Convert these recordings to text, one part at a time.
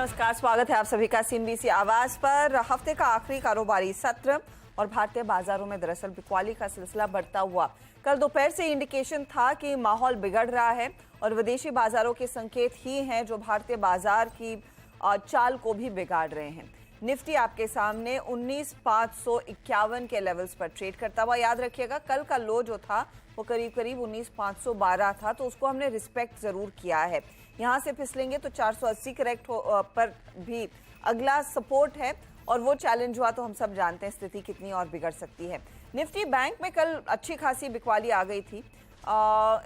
नमस्कार, स्वागत है आप सभी का सीएनबीसी आवाज पर। हफ्ते का आखिरी कारोबारी सत्र और भारतीय बाजारों में दरअसल बिकवाली का सिलसिला बढ़ता हुआ। कल दोपहर से इंडिकेशन था कि माहौल बिगड़ रहा है और विदेशी बाजारों के संकेत ही हैं जो भारतीय बाजार की चाल को भी बिगाड़ रहे हैं। निफ्टी आपके सामने 19,551 के लेवल्स पर ट्रेड करता हुआ। याद रखिएगा कल का लो जो था वो करीब 19,512 था, तो उसको हमने रिस्पेक्ट जरूर किया है। यहाँ से फिसलेंगे तो 480 करेक्ट पर भी अगला सपोर्ट है और वो चैलेंज हुआ तो हम सब जानते हैं स्थिति कितनी और बिगड़ सकती है। निफ्टी बैंक में कल अच्छी खासी बिकवाली आ गई थी।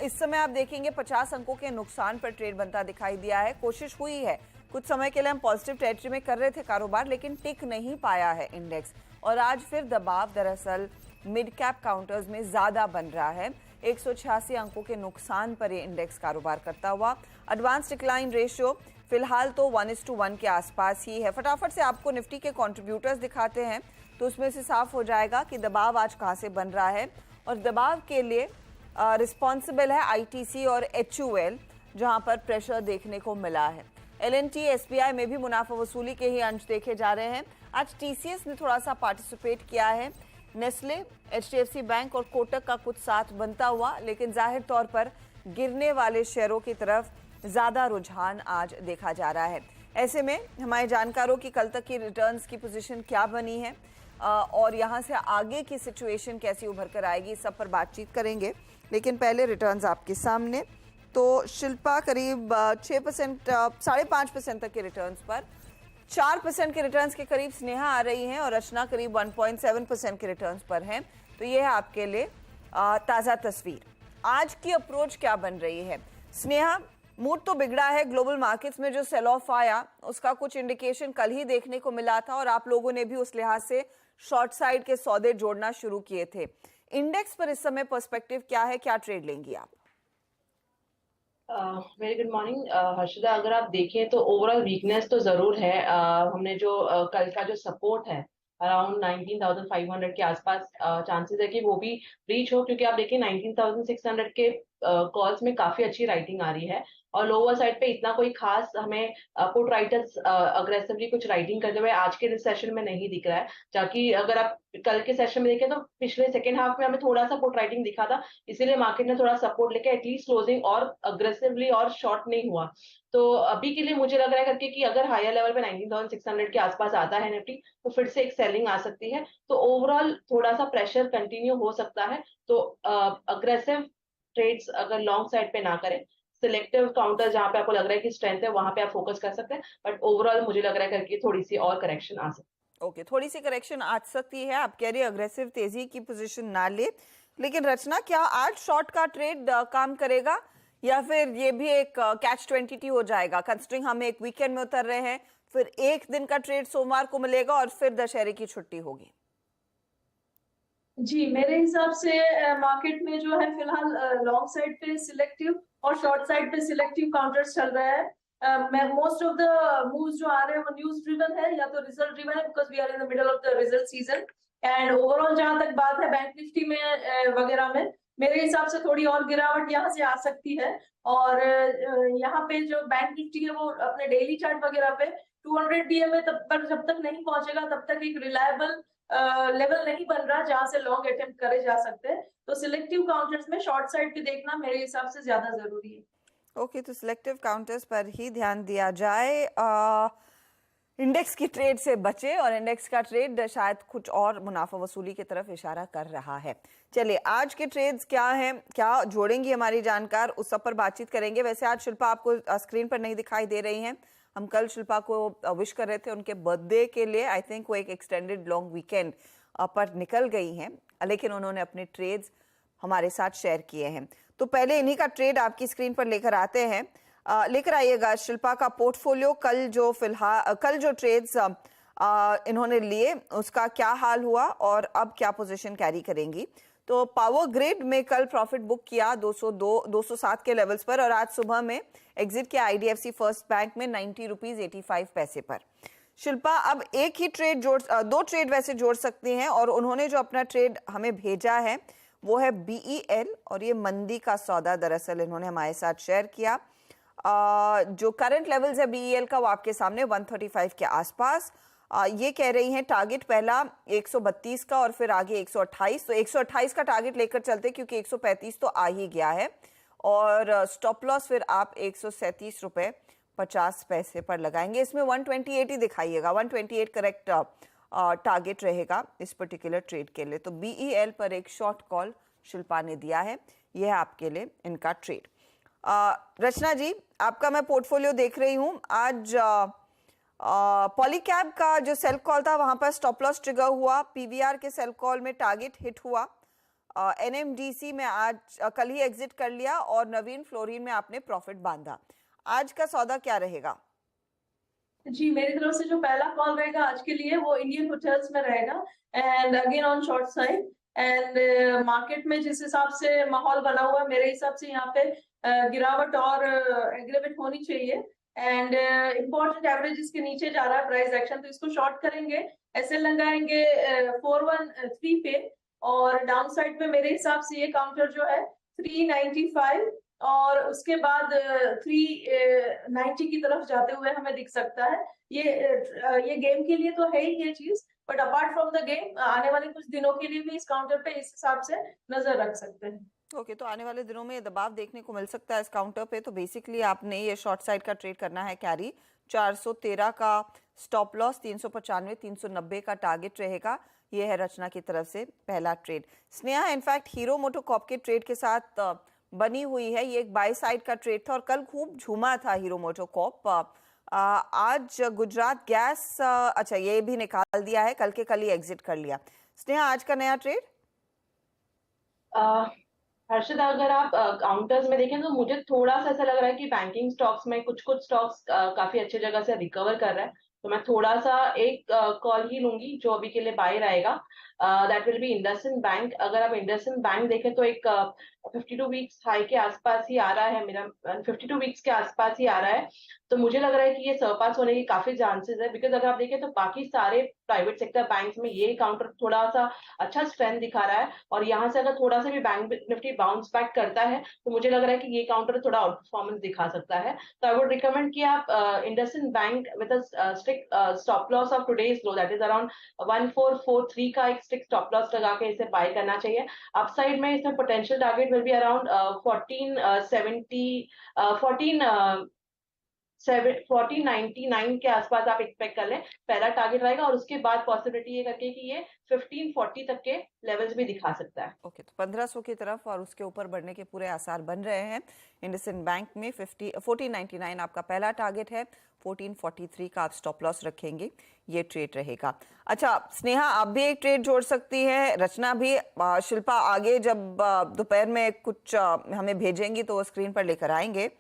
इस समय आप देखेंगे 50 अंकों के नुकसान पर ट्रेड बनता दिखाई दिया है। कोशिश हुई है, कुछ समय के लिए हम पॉजिटिव टेरिटरी में कर रहे थे कारोबार, लेकिन टिक नहीं पाया है इंडेक्स और आज फिर दबाव दरअसल मिड कैप काउंटर्स में ज्यादा बन रहा है। 186 अंकों के नुकसान पर ये इंडेक्स कारोबार करता हुआ। एडवांस डिक्लाइन रेशियो फिलहाल तो 1:1 के आसपास ही है। फटाफट से आपको निफ्टी के कंट्रीब्यूटर्स दिखाते हैं तो उसमें से साफ हो जाएगा कि दबाव आज कहां से बन रहा है और दबाव के लिए रिस्पॉन्सिबल है आईटीसी और HUL, जहां पर प्रेशर देखने को मिला है। L&T SBI में भी मुनाफा वसूली के ही अंश देखे जा रहे हैं। आज TCS ने थोड़ा सा पार्टिसिपेट किया है। नेस्ले, HDFC बैंक और कोटक का कुछ साथ बनता हुआ, लेकिन जाहिर तौर पर गिरने वाले शेयरों की तरफ ज्यादा रुझान आज देखा जा रहा है। ऐसे में हमारे जानकारों की कल तक की रिटर्न्स की पोजीशन क्या बनी है और यहां से आगे की सिचुएशन कैसी उभर कर आएगी, सब पर बातचीत करेंगे। लेकिन पहले रिटर्न्स आपके सामने। तो शिल्पा करीब 6%, 5.5% तक के रिटर्न्स पर, 4% के रिटर्न्स के करीब स्नेहा आ रही हैं और रचना करीब 1.7% के रिटर्न्स पर हैं। तो ये है आपके लिए ताज़ा तस्वीर। आज की अप्रोच क्या बन रही है? स्नेहा, मूड तो बिगड़ा है। ग्लोबल मार्केट्स में जो सेल ऑफ आया उसका कुछ इंडिकेशन कल ही देखने को मिला था और आप लोगों ने भी उस लिहाज से शॉर्ट साइड के सौदे जोड़ना शुरू किए थे। इंडेक्स पर इस समय पर्सपेक्टिव क्या है, क्या ट्रेड लेंगी आप? Very good morning Harshita. अगर आप देखें तो ओवरऑल वीकनेस तो जरूर है। हमने जो कल का जो सपोर्ट है अराउंड 19,500 के आसपास चांसेस है कि वो भी रीच हो, क्योंकि आप देखिए 19,600 के कॉल्स में काफी अच्छी राइटिंग आ रही है और लोअर साइड पे इतना कोई खास हमें पुट राइटर्स अग्रेसिवली कुछ राइटिंग करते हुए आज के सेशन में नहीं दिख रहा है। ताकि अगर आप कल के सेशन में देखें तो पिछले सेकेंड हाफ में हमें थोड़ा सा पुट राइटिंग दिखा था, इसीलिए मार्केट ने थोड़ा सपोर्ट लेके एटलीस्ट क्लोजिंग और अग्रेसिवली और शॉर्ट नहीं हुआ। तो अभी के लिए मुझे लग रहा है करके कि अगर हायर लेवल पे 19,600 के आसपास आता है निफ्टी तो फिर से एक सेलिंग आ सकती है। तो ओवरऑल थोड़ा सा प्रेशर कंटिन्यू हो सकता है। तो अग्रेसिव ट्रेड्स अगर लॉन्ग साइड पे ना करें, सिलेक्टिव काउंटर जहां पे आपको लग रहा है कि स्ट्रेंथ है वहां पे आप फोकस कर सकते हैं। बट ओवरऑल मुझे लग रहा है करके थोड़ी सी और करेक्शन आ सकती है। ओके, थोड़ी सी करेक्शन आ सकती है। आप कह रही है अग्रेसिव तेजी की पोजीशन ना ले, लेकिन रचना क्या आज शॉर्ट का ट्रेड काम करेगा या फिर ये भी एक कैच 22 हो जाएगा? कंसिडरिंग हम एक वीकेंड में उतर रहे हैं, फिर एक दिन का ट्रेड सोमवार को मिलेगा और फिर दशहरे की छुट्टी होगी। जी, मेरे हिसाब से मार्केट में जो है फिलहाल लॉन्ग साइड पे सिलेक्टिव और शॉर्ट साइड पे सिलेक्टिव काउंटर्स चल रहा है। मोस्ट ऑफ द मूव्स जो आ रहे हैं वो न्यूज ड्रिवन है या तो रिजल्ट ड्रिवन है, because we are in the middle of the result season. And overall जहां तक बात है बैंक निफ्टी में वगैरह में, मेरे हिसाब से थोड़ी और गिरावट यहाँ से आ सकती है। और यहाँ पे जो बैंक निफ्टी है वो अपने डेली चार्ट वगैरह पे 200 DMA तब पर जब तक नहीं पहुंचेगा तब तक एक रिलायबल लेवल नहीं बन रहा जहां से लॉन्ग अटेम्प्ट करे जा सकते हैं। तो सिलेक्टिव काउंटर्स में शॉर्ट साइड पे देखना मेरे हिसाब से ज्यादा जरूरी है। ओके, तो सिलेक्टिव काउंटर्स पर ही ध्यान दिया जाए। इंडेक्स की ट्रेड से बचे और इंडेक्स का ट्रेड शायद कुछ और मुनाफा वसूली की तरफ इशारा कर रहा है। चलिए, आज के ट्रेड्स क्या हैं, क्या जोड़ेंगी हमारी जानकार, उस सब पर बातचीत करेंगे। वैसे आज शिल्पा आपको स्क्रीन पर नहीं दिखाई दे रही हैं। हम कल शिल्पा को विश कर रहे थे उनके बर्थडे के लिए। आई थिंक वो एक एक्सटेंडेड लॉन्ग वीकेंड पर निकल गई हैं, लेकिन उन्होंने अपने ट्रेड्स हमारे साथ शेयर किए हैं। तो पहले इन्हीं का ट्रेड आपकी स्क्रीन पर लेकर आते हैं। लेकर आइएगा शिल्पा का पोर्टफोलियो। कल जो ट्रेड्स इन्होंने लिए उसका क्या हाल हुआ और अब क्या पोजीशन कैरी करेंगी। तो पावर ग्रिड में कल प्रॉफिट बुक किया 207 के लेवल्स पर और आज सुबह में एग्जिट किया IDFC फर्स्ट बैंक में 90 रुपीज 85 पैसे पर। शिल्पा, अब एक ही ट्रेड दो ट्रेड वैसे जोड़ सकती हैं और उन्होंने जो अपना ट्रेड हमें भेजा है वो है BEL और ये मंदी का सौदा दरअसल इन्होंने हमारे साथ शेयर किया। जो करंट लेवल्स है बीईएल का वो आपके सामने 135 के आसपास। ये कह रही हैं टारगेट पहला 132 का और फिर आगे 128, तो 128 का टारगेट लेकर चलते क्योंकि 135 तो आ ही गया है। और स्टॉप लॉस फिर आप 137 रुपए 50 पैसे पर लगाएंगे। इसमें 128 ही दिखाइएगा, 128 करेक्ट टारगेट रहेगा इस पर्टिकुलर ट्रेड के लिए। तो बीईएल पर एक शॉर्ट कॉल शिल्पा ने दिया है, यह है आपके लिए इनका ट्रेड। रचना जी, आपका मैं पोर्टफोलियो देख रही हूं। आज पॉलीकैब का जो सेल कॉल था वहां पर स्टॉप लॉस ट्रिगर हुआ, पीवीआर के सेल कॉल में टारगेट हिट हुआ, एनएमडीसी में आज कल ही एग्जिट कर लिया और नवीन फ्लोरिन में आपने प्रॉफिट बांधा। आज का सौदा क्या रहेगा? जी, मेरी तरफ से जो पहला कॉल रहेगा आज के लिए वो इंडियन होटल्स में रहेगा and again on short side. And market में जिस हिसाब से माहौल बना हुआ है मेरे हिसाब से यहाँ पे गिरावट और एग्रेवेट होनी चाहिए एंड इम्पोर्टेंट एवरेजेस के नीचे जा रहा है प्राइस एक्शन, तो इसको शॉर्ट करेंगे, ऐसे लगाएंगे 413 पे और डाउन साइड पे मेरे हिसाब से ये काउंटर जो है 395 और उसके बाद 390 की तरफ जाते हुए हमें दिख सकता है। ये गेम के लिए तो है ही ये चीज, but apart from the game आने वाले कुछ दिनों के लिए भी इस काउंटर पे इस हिसाब से नजर रख सकते हैं। ओके, तो आने वाले दिनों में दबाव देखने को मिल सकता है इस काउंटर पे। तो बेसिकली आपने ये शॉर्ट साइड का ट्रेड करना है कैरी। 413 का स्टॉप लॉस, 395 390 का टारगेट रहेगा। ये है रचना की तरफ से पहला trade. Sneha in fact hero MotoCorp के ट्रेड के साथ बनी हुई है। ये एक बाय साइड का ट्रेड था और कल खूब झूमा था हीरो मोटोकॉर्प। आज गुजरात गैस, अच्छा ये भी निकाल दिया है, कल के कल ही एग्जिट कर लिया। स्नेहा आज का नया ट्रेड? हर्षद, अगर आप काउंटर्स में देखें तो मुझे थोड़ा सा ऐसा लग रहा है कि बैंकिंग स्टॉक्स में कुछ स्टॉक्स काफी अच्छी जगह से रिकवर कर रहा है, तो मैं थोड़ा सा एक कॉल ही लूंगी जो अभी के लिए बाय रहेगा। That will be IndusInd bank. अगर आप इंडसइंड बैंक देखें तो एक 52 वीक्स हाई के आसपास ही आ रहा है, मेरा 52 वीक्स के आसपास ही आ रहा है, तो मुझे लग रहा है कि ये सरपास होने की काफी चांसेस है। बिकॉज अगर आप देखें तो बाकी सारे प्राइवेट सेक्टर बैंक्स में ये काउंटर थोड़ा सा अच्छा स्ट्रेंथ दिखा रहा है और यहाँ से अगर थोड़ा सा भी बैंक निफ्टी बाउंस बैक करता है तो मुझे लग रहा है कि ये काउंटर थोड़ा आउट परफॉर्मेंस दिखा सकता है। तो आई वुड रिकमेंड कि आप IndusInd bank with a strict stop loss of today's low, that is around 1443 का एक स्ट्रिक्ट स्टॉप लॉस लगा के इसे बाय करना चाहिए। अपसाइड में इसमें potential target will be around 1499 के आसपास आप एक्सपेक्ट कर लें, पहला टारगेट रहेगा और उसके बाद पॉसिबिलिटी ये करके कि ये 1540 तक के लेवल्स भी दिखा सकता है। ओके, तो 1500 की तरफ और उसके ऊपर बढ़ने के पूरे आसार बन रहे हैं। इंडसइंड बैंक में 1499 आपका पहला टारगेट है, 1443 का आप स्टॉप लॉस रखेंगे, ये ट्रेड रहेगा। अच्छा स्नेहा, आप भी एक ट्रेड जोड़ सकती है, रचना भी। शिल्पा आगे जब दोपहर में कुछ हमें भेजेंगी तो वो स्क्रीन पर लेकर आएंगे।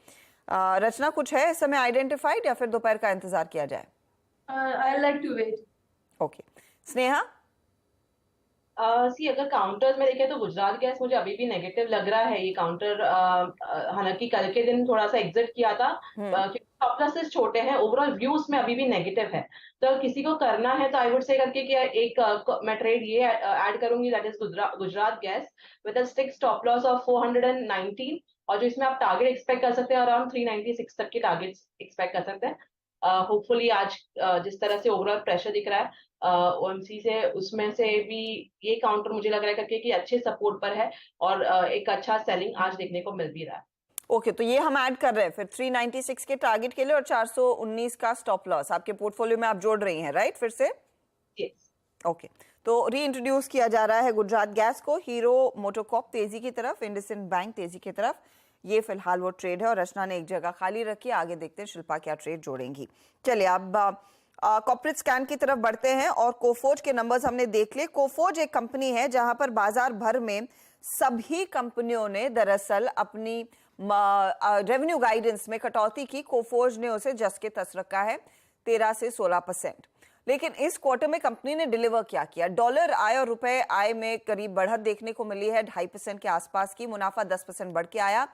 रचना कुछ है इस समय आइडेंटिफाइड या फिर दोपहर का इंतजार किया जाए? I like to wait. Okay, Sneha? अगर काउंटर्स में देखें तो गुजरात गैस मुझे अभी भी नेगेटिव लग रहा है। ये काउंटर हालांकि कल के दिन थोड़ा सा एग्जिट किया था क्योंकि स्टॉप लॉसेस छोटे हैं, ओवरऑल व्यू उसमें अभी भी नेगेटिव है। तो अगर किसी को करना है तो आई वुड से करके कि एक मैं ट्रेड ये ऐड करूंगी, that is Gujarat gas with a strict stop loss of 419 और जो इसमें आप टारगेट एक्सपेक्ट कर सकते हैं अराउंड 396 तक के टारगेट एक्सपेक्ट कर सकते हैं। होपफुली आज जिस तरह से ओवरऑल प्रेशर दिख रहा है ओएमसी से, उसमें से भी ये काउंटर मुझे लग रहा है करके कि अच्छे सपोर्ट पर है और एक अच्छा सेलिंग आज देखने को मिल भी रहा है। ओके, तो ये हम ऐड कर रहे हैं फिर 396 के टारगेट के लिए और 419 का स्टॉप लॉस आपके पोर्टफोलियो में आप जोड़ रही हैं, राइट? फिर से यस। ओके, तो रीइंट्रोड्यूस किया जा रहा है गुजरात गैस को। हीरो मोटोकॉर्प तेजी की तरफ, इंडसइंड बैंक तेजी की तरफ, ये फिलहाल वो ट्रेड है और रचना ने एक जगह खाली रखी है। आगे देखते हैं शिल्पा क्या ट्रेड जोड़ेंगी। चलिए अब कॉर्पोरेट स्कैन की तरफ बढ़ते हैं और कोफोज के नंबर्स हमने देख लिए। कोफोज एक कंपनी है जहां पर बाजार भर में सभी कंपनियों ने दरअसल अपनी रेवेन्यू गाइडेंस में कटौती की। कोफोज ने उसे जस के तस रखा है 13 से 16%। लेकिन इस क्वार्टर में कंपनी ने डिलीवर क्या किया? डॉलर आय और रुपए आय में करीब बढ़त देखने को मिली है, 2.5% के आसपास की। मुनाफा 10% बढ़ के आया।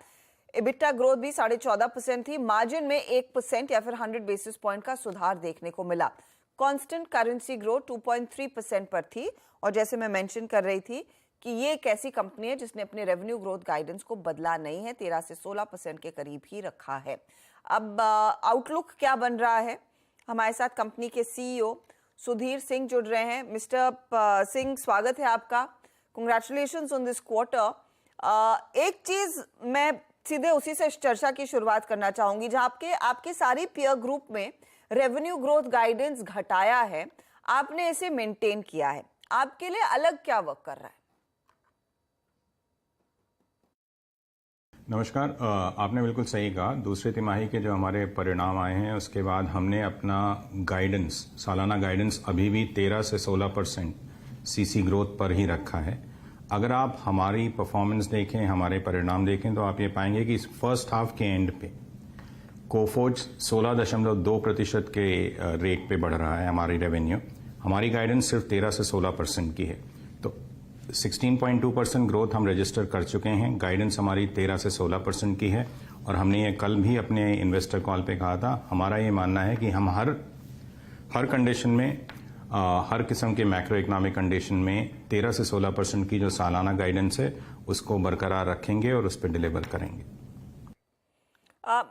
इबिटा ग्रोथ भी 14.5% थी। मार्जिन में 1% या फिर 100 बेसिस पॉइंट का सुधार देखने को मिला। कांस्टेंट करेंसी ग्रोथ 2.3% पर थी और जैसे मैं मेंशन कर रही थी कि ये एक ऐसी कंपनी है जिसने अपने रेवेन्यू ग्रोथ गाइडेंस को बदला नहीं है, 13 से 16% के करीब ही रखा है। अब आउटलुक क्या बन रहा है, हमारे साथ कंपनी के सीईओ सुधीर सिंह जुड़ रहे हैं। मिस्टर सिंह, स्वागत है आपका। Congratulations on this quarter. एक चीज मैं सीधे उसी से चर्चा की शुरुआत करना चाहूंगी, जहां आपके सारी पीयर ग्रुप में रेवेन्यू ग्रोथ गाइडेंस घटाया है, आपने इसे मेंटेन किया है, आपके लिए अलग क्या वर्क कर रहा है? नमस्कार। आपने बिल्कुल सही कहा। दूसरे तिमाही के जो हमारे परिणाम आए हैं उसके बाद हमने अपना गाइडेंस, सालाना गाइडेंस अभी भी 13 से 16% सीसी ग्रोथ पर ही रखा है। अगर आप हमारी परफॉर्मेंस देखें, हमारे परिणाम देखें, तो आप ये पाएंगे कि फर्स्ट हाफ के एंड पे कोफोर्ज 16.2% के रेट पे बढ़ रहा है हमारी रेवेन्यू। हमारी गाइडेंस सिर्फ 13 से 16% की है, तो 16.2% ग्रोथ हम रजिस्टर कर चुके हैं। गाइडेंस हमारी 13 से 16% की है और हमने ये कल भी अपने इन्वेस्टर कॉल पे कहा था। हमारा ये मानना है कि हम हर कंडीशन में, हर किस्म के मैक्रो इकोनॉमिक कंडीशन में 13 से 16% की जो सालाना गाइडेंस है उसको बरकरार रखेंगे और उस पर डिलीवर करेंगे।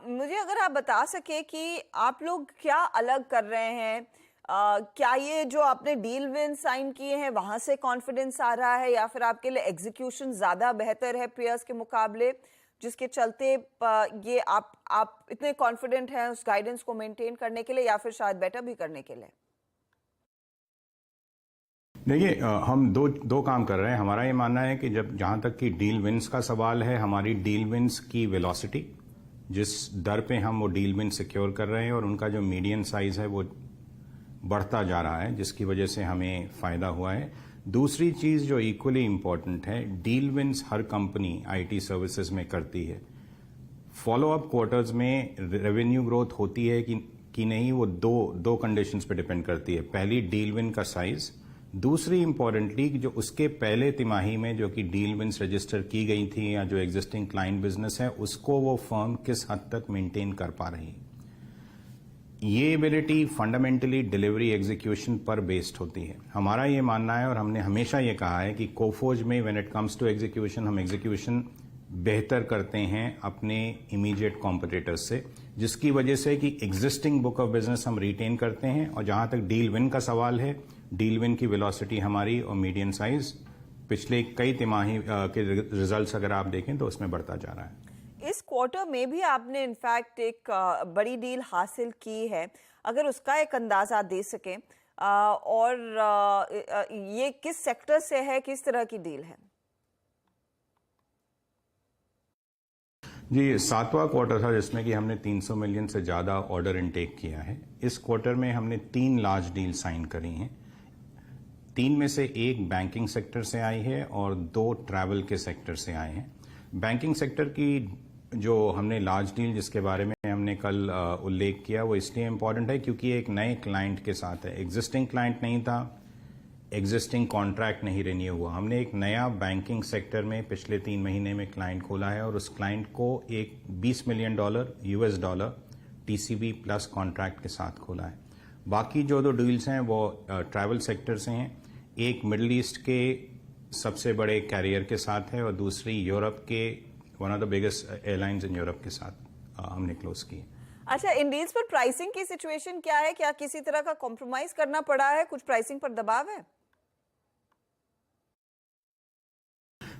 मुझे अगर आप बता सके कि आप लोग क्या अलग कर रहे हैं, क्या ये जो आपने डील विन साइन किए हैं वहां से कॉन्फिडेंस आ रहा है, या फिर आपके लिए एग्जीक्यूशन ज्यादा बेहतर है पीयर्स के मुकाबले, जिसके चलते ये आप इतने कॉन्फिडेंट हैं उस गाइडेंस को मेंटेन करने के लिए, या फिर शायद बेटर भी करने के लिए? देखिए, हम दो काम कर रहे हैं। हमारा ये मानना है कि जहां तक कि डील विंस का सवाल है, हमारी डील विंस की वेलोसिटी, जिस दर पे हम वो डील विन सिक्योर कर रहे हैं, और उनका जो मीडियन साइज है वो बढ़ता जा रहा है, जिसकी वजह से हमें फायदा हुआ है। दूसरी चीज जो इक्वली इंपॉर्टेंट है, डील विंस हर कंपनी आईटी सर्विसेज में करती है। फॉलो अप क्वार्टर्स में रेवेन्यू ग्रोथ होती है कि नहीं, वो दो कंडीशंस पे डिपेंड करती है। पहली, डील विन का साइज। दूसरी इंपॉर्टेंटली, जो उसके पहले तिमाही में जो कि डील विंस रजिस्टर की गई थी या जो एग्जिस्टिंग क्लाइंट बिजनेस है, उसको वो फर्म किस हद तक मेंटेन कर पा रही है। ये एबिलिटी फंडामेंटली डिलीवरी एग्जीक्यूशन पर बेस्ड होती है। हमारा ये मानना है और हमने हमेशा ये कहा है कि कोफोर्ज में when it comes to execution, हम एग्जीक्यूशन बेहतर करते हैं अपने इमीडिएट कॉम्पिटिटर्स से, जिसकी वजह से कि एग्जिस्टिंग बुक ऑफ बिजनेस हम रिटेन करते हैं। और जहां तक डील विन का सवाल है, डील विन की वेलोसिटी हमारी और मीडियन साइज पिछले कई तिमाही के रिजल्ट्स अगर आप देखें तो उसमें बढ़ता जा रहा है। इस क्वार्टर में भी आपने इनफैक्ट एक बड़ी डील हासिल की है, अगर उसका एक अंदाजा दे सकें, और ये किस सेक्टर से है, किस तरह की डील है? जी, 7वां क्वार्टर था जिसमें कि हमने 300 मिलियन से ज्यादा ऑर्डर इनटेक किया है। इस क्वार्टर में हमने 3 लार्ज डील साइन करी हैं। 3 में से एक बैंकिंग सेक्टर से आई है और 2 ट्रैवल के सेक्टर से आए हैं। बैंकिंग सेक्टर की जो हमने लार्ज डील जिसके बारे में हमने कल उल्लेख किया, वो इसलिए इम्पोर्टेंट है क्योंकि एक नए क्लाइंट के साथ है। एग्जिस्टिंग क्लाइंट नहीं था, एग्जिस्टिंग कॉन्ट्रैक्ट नहीं रिन्यू हुआ। हमने एक नया बैंकिंग सेक्टर में पिछले 3 महीने में क्लाइंट खोला है और उस क्लाइंट को एक $20 million US TCB plus contract के साथ खोला है। बाकी जो 2 डील्स हैं वो ट्रैवल सेक्टर से हैं। एक मिडिल ईस्ट के सबसे बड़े कैरियर के साथ है और दूसरी यूरोप के one of the biggest airlines in Europe के साथ हमने क्लोज की। अच्छा, इन डील्स पर प्राइसिंग की सिचुएशन क्या है? क्या किसी तरह का कॉम्प्रोमाइज करना पड़ा है? कुछ प्राइसिंग पर दबाव है?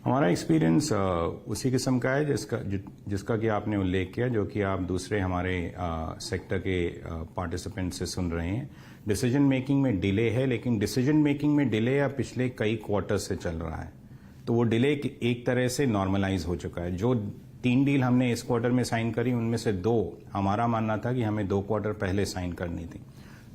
हमारा एक्सपीरियंस उसी किस्म का है जिसका कि आपने उल्लेख किया, जो कि आप दूसरे हमारे सेक्टर के पार्टिसिपेंट से सुन रहे हैं। डिसीजन मेकिंग में डिले है, लेकिन डिसीजन मेकिंग में डिले अब पिछले कई क्वार्टर से चल रहा है, तो वो डिले एक तरह से नॉर्मलाइज हो चुका है। जो 3 डील हमने इस क्वार्टर में साइन करी, उनमें से 2 हमारा मानना था कि हमें 2 क्वार्टर पहले साइन करनी थी।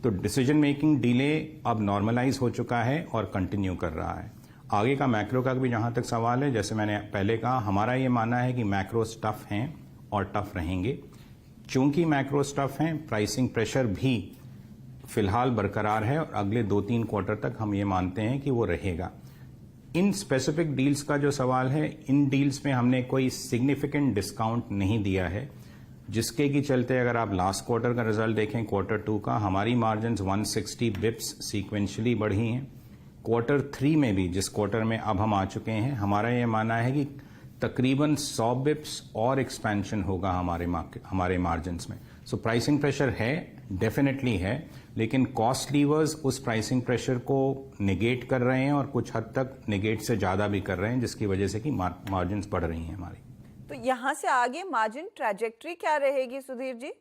तो डिसीजन मेकिंग डिले अब नॉर्मलाइज हो चुका है और कंटिन्यू कर रहा है। आगे का मैक्रो का भी जहां तक सवाल है, जैसे मैंने पहले कहा, हमारा ये मानना है कि मैक्रो टफ हैं और टफ रहेंगे। चूंकि मैक्रो टफ हैं, प्राइसिंग प्रेशर भी फिलहाल बरकरार है और अगले 2-3 क्वार्टर तक हम ये मानते हैं कि वो रहेगा। इन स्पेसिफिक डील्स का जो सवाल है, इन डील्स में हमने कोई सिग्निफिकेंट डिस्काउंट नहीं दिया है, जिसके की चलते अगर आप लास्ट क्वार्टर का रिजल्ट देखें, Q2 का, हमारी मार्जिन 160 बिप्स सीक्वेंशियली बढ़ी हैं। Q3 में भी, जिस क्वार्टर में अब हम आ चुके हैं, हमारा ये मानना है कि तकरीबन 100 बिप्स और एक्सपेंशन होगा हमारे मार्जिन्स में। सो प्राइसिंग प्रेशर है, डेफिनेटली है, लेकिन कॉस्ट लीवर्स उस प्राइसिंग प्रेशर को नेगेट कर रहे हैं और कुछ हद तक नेगेट से ज्यादा भी कर रहे हैं, जिसकी वजह से कि मार्जिन्स बढ़ रही हैं हमारी। तो यहां से आगे मार्जिन ट्रैजेक्टरी क्या रहेगी सुधीर जी?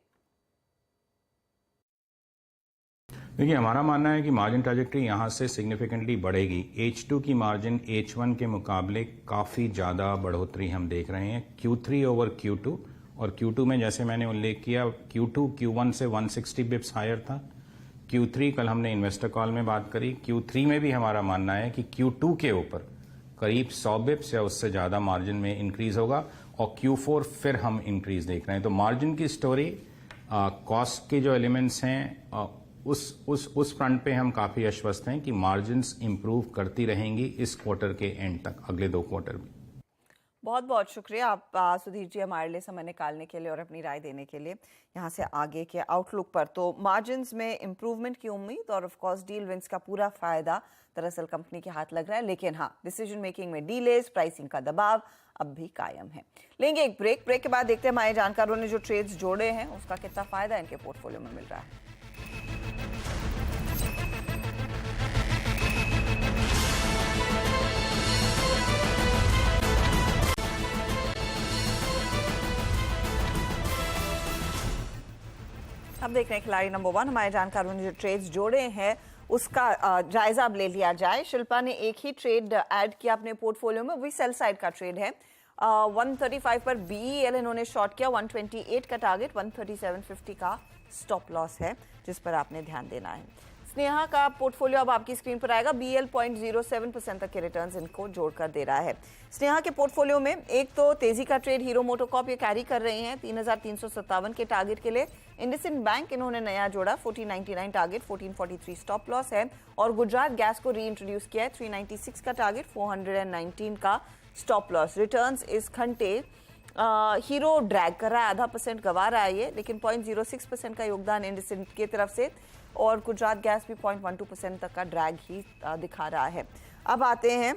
देखिए, हमारा मानना है कि मार्जिन ट्रैजेक्टरी यहां से सिग्निफिकेंटली बढ़ेगी। H2 की मार्जिन H1 के मुकाबले काफी ज्यादा बढ़ोतरी हम देख रहे हैं, Q3 ओवर Q2, और Q2 में जैसे मैंने उल्लेख किया, Q2 Q1 से 160 बिप्स हायर था। Q3 कल हमने इन्वेस्टर कॉल में बात करी, Q3 में भी हमारा मानना है कि Q2 के ऊपर करीब 100 बिप्स या उससे ज्यादा मार्जिन में इंक्रीज होगा, और Q4 फिर हम इंक्रीज देख रहे हैं। तो मार्जिन की स्टोरी, कॉस्ट के जो एलिमेंट्स हैं, उस फ्रंट पे हम काफी आश्वस्त हैं कि मार्जिन्स इंप्रूव करती रहेंगी इस क्वार्टर के एंड तक, अगले 2 क्वार्टर भी। बहुत बहुत शुक्रिया आप सुधीर जी हमारे लिए समय निकालने के लिए और अपनी राय देने के लिए। यहाँ से आगे के आउटलुक पर तो मार्जिन्स में इंप्रूवमेंट की उम्मीद और ऑफ कोर्स डील विंस का पूरा फायदा दरअसल कंपनी के हाथ लग रहा है, लेकिन हाँ, डिसीजन मेकिंग में डीलेज, प्राइसिंग का दबाव अब भी कायम है। लेंगे एक ब्रेक के बाद देखते हैं हमारे जानकारों ने जो ट्रेड्स जोड़े हैं उसका कितना फायदा इनके पोर्टफोलियो में मिल रहा है। अब देख रहे हैं खिलाड़ी नंबर 1, हमारे जानकारों ने जो ट्रेड्स जोड़े हैं उसका जायजा अब ले लिया जाए। शिल्पा ने एक ही ट्रेड ऐड किया अपने पोर्टफोलियो में, वही सेल साइड का ट्रेड है। 135 पर BEL इन्होंने शॉर्ट किया, 128 का टारगेट, 137.50 का स्टॉप लॉस है जिस पर आपने ध्यान देना है। स्नेहा का पोर्टफोलियो अब आपकी स्क्रीन पर आएगा। BEL 0.07% तक के रिटर्न्स इनको जोड़कर दे रहा है। स्नेहा के पोर्टफोलियो में एक तो तेजी का ट्रेड हीरो मोटोकॉर्प ये कैरी कर रही हैं 3,357 के टारगेट के लिए। इंडसइंड बैंक इन्होंने नया जोड़ा, 1499 टारगेट, 1443 स्टॉप लॉस है। और गुजरात गैस को री इंट्रोड्यूस किया है, 396 का टारगेट, 419 का स्टॉप लॉस। रिटर्न्स इस घंटे हीरो ड्रैग कर रहा है, 0.5% गवा रहा है ये, लेकिन 0.06% का योगदान इंडसइंड की तरफ से, और गुजरात गैस भी 0.12% तक का ड्रैग ही दिखा रहा है। अब आते हैं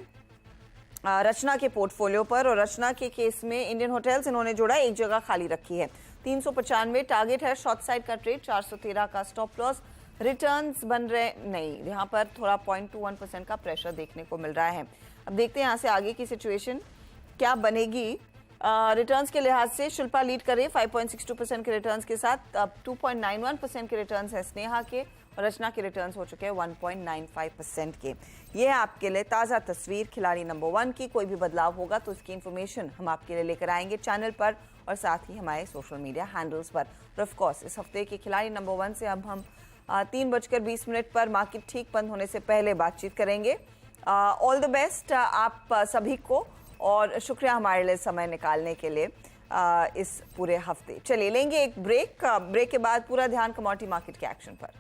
रचना के पोर्टफोलियो पर, और रचना के केस में इंडियन होटल्स इन्होंने जोड़ा, एक जगह खाली रखी है, 395 टारगेट है, शॉर्ट साइड का ट्रेड, 413 का स्टॉप लॉस। रिटर्न्स बन रहे नहीं, यहाँ पर थोड़ा 0.21% का प्रेशर देखने को मिल रहा है। अब देखते हैं यहाँ से आगे की सिचुएशन क्या बनेगी। रिटर्न्स के लिहाज से शिल्पा लीड कर रही है 5.62% के रिटर्न्स के साथ, अब 2.91% के रिटर्न्स है स्नेहा के, और रचना के रिटर्न्स हो चुके हैं 1.95% के। ये है आपके लिए ताज़ा तस्वीर खिलाड़ी नंबर 1 की। कोई भी बदलाव होगा तो उसकी इन्फॉर्मेशन हम आपके लिए लेकर आएंगे चैनल पर और साथ ही हमारे सोशल मीडिया हैंडल्स पर। और ऑफ कोर्स इस हफ्ते के खिलाड़ी नंबर 1 से अब हम 3:20 पर मार्केट ठीक बंद होने से पहले बातचीत करेंगे। ऑल द बेस्ट आप सभी को, और शुक्रिया हमारे लिए समय निकालने के लिए इस पूरे हफ्ते। चलिए लेंगे एक ब्रेक के बाद पूरा ध्यान कमोडिटी मार्केट के एक्शन पर।